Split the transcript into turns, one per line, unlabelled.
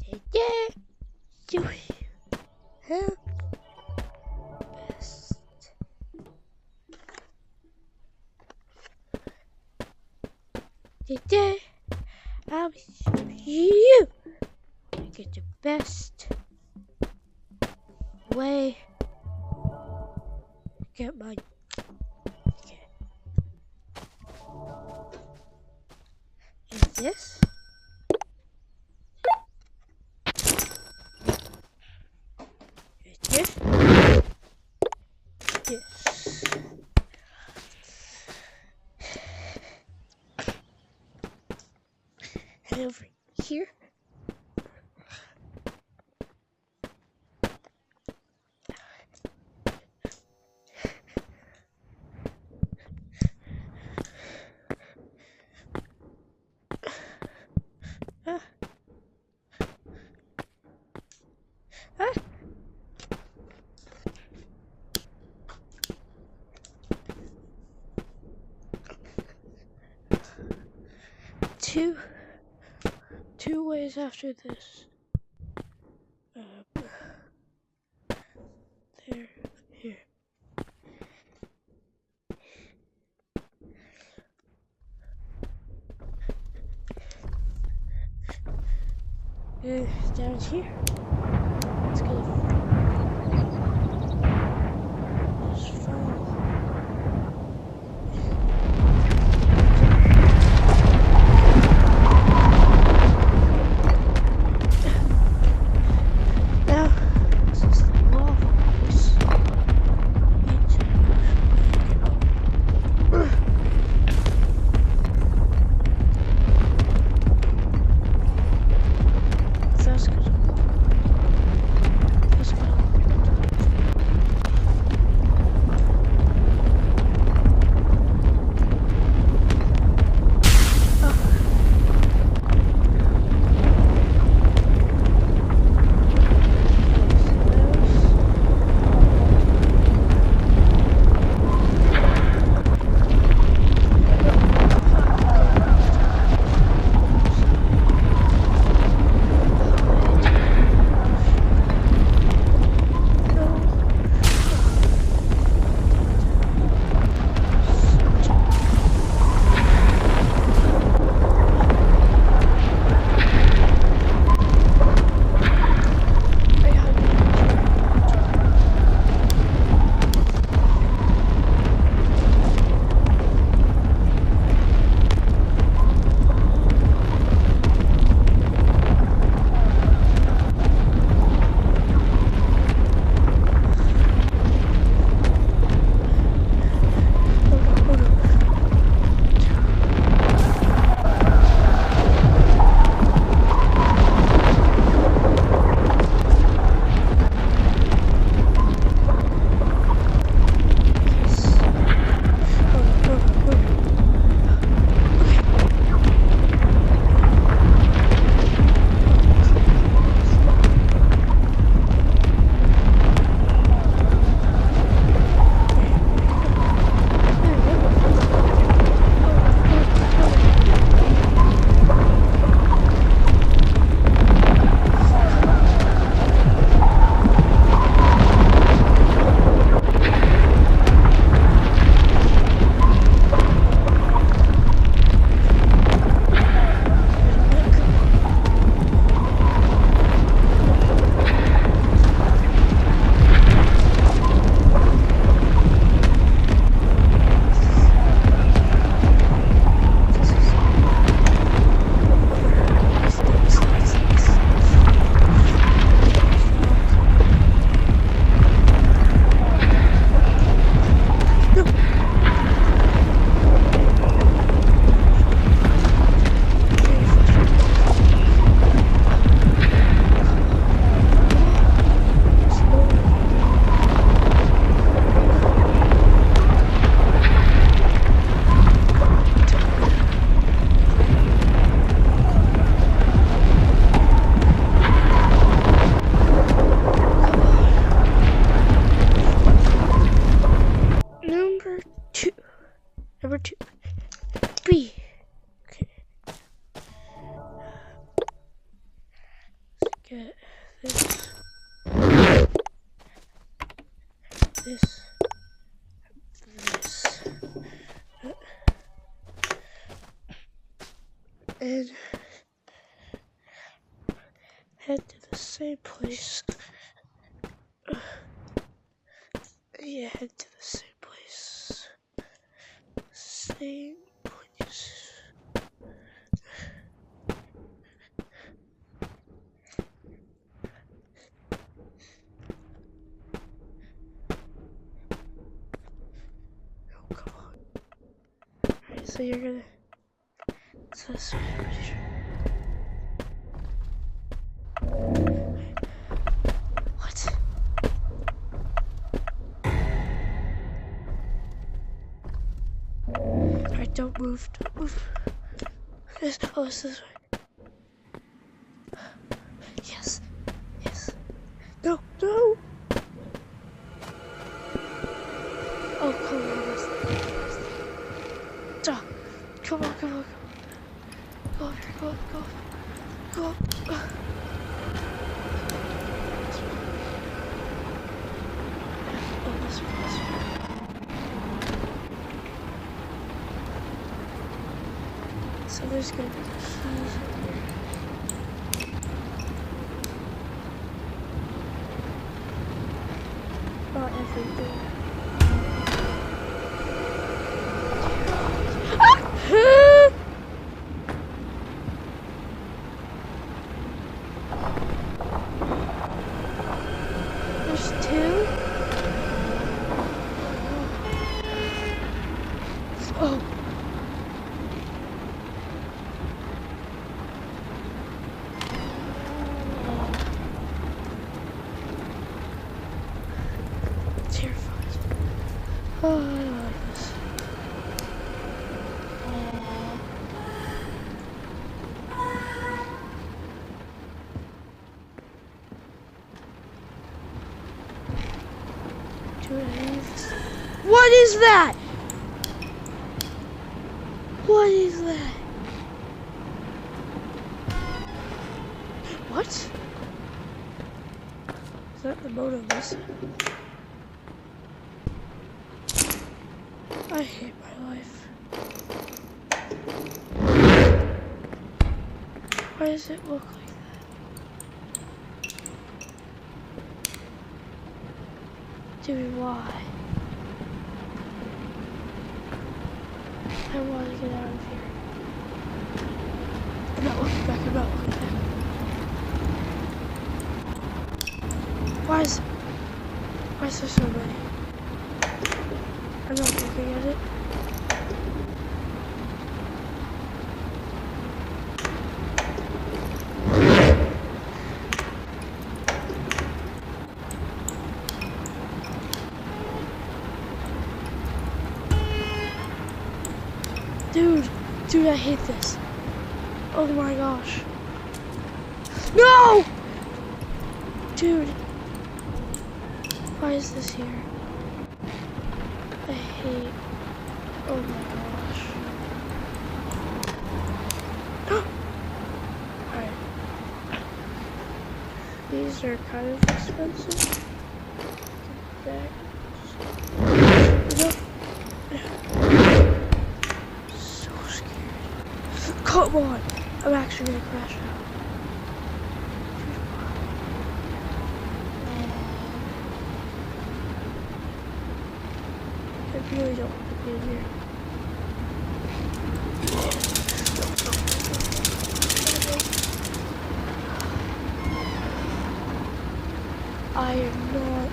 Yeah, you have best. Today, I'll show you to get the best way to get my. Okay. Is this? Is this? Yes. And over here. Two ways after this. There, here. Down here. Let's go. Just follow. Now, this is the lava place. That's good. That's good. get this, this, this, and head to the same place. Yeah, head to the same place. Same place. Oh, come on. Alright, so you're gonna. So this way, I'm pretty sure. What? Alright, don't move. Don't move. Oh, it's this way. Yes. Yes. No, no! Oh, come on. Duh. Come on, come on, come on. Go up here, go up, go up. Go up. Oh, this way, this way. So there's gonna be keys in here. Not everything. There's two? Oh. Terrified. Oh, I don't like this. Dude, I need this. What is that? What is that? What? Is that the Mona Lisa? I hate my life. Why does it look like that? Dude, why? I want to get out of here. I'm not looking back, I'm not looking back. Why is there so many? I'm not looking at it. Dude, I hate this. Oh my gosh. No! Dude. Why is this here? I hate. Oh my gosh. Alright. These are kind of expensive. Back. So scared. Come on! I'm actually gonna crash out. I really don't want to be in here. I am not